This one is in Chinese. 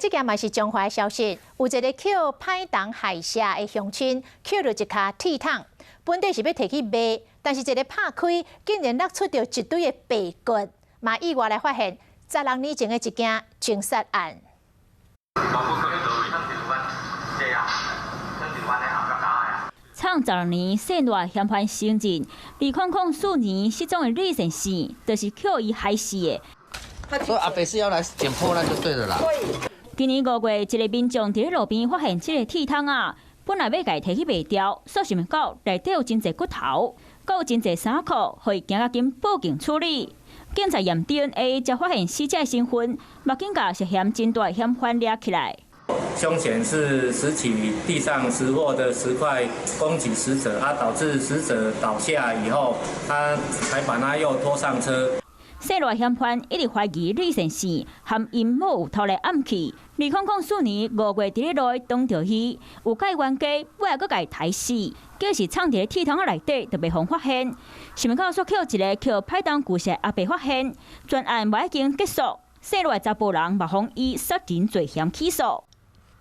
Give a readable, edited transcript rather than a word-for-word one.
这件嘛是中华的消息，有一个捡歹东害舍的乡亲捡到一卡铁桶，本地是要摕去卖，但是一个拍开，竟然捞出着一堆的白骨，嘛意外来发现16年前的一件情杀案。 创16年县内嫌犯刑人，2004年失踪的李先生，就是捡伊害死的。所以阿伯是要来捡破烂就对了啦。今年5月，一个民众伫路边发现这个铁桶啊，本来要家摕去卖掉，所想到内底有真侪骨头，还有真侪衫裤，可以行到经报警处理。警察验 DNA， 才发现死者的身份，目警甲涉嫌真大嫌犯抓起来。 凶嫌是拾起地上拾获的石块攻击死者，导致死者倒下以后，他才把他又拖上车。涉内嫌犯一直怀疑李先生和因某有偷来暗去。2004年5月，伫咧路挡着伊，有甲伊冤家，尾仔佫甲伊抬死，结是藏伫咧铁桶仔内底，就袂互发现。新闻局所捡一个捡歹东旧石也被发现，专案嘛已经结束。涉内查甫人嘛，互以杀人罪嫌起诉。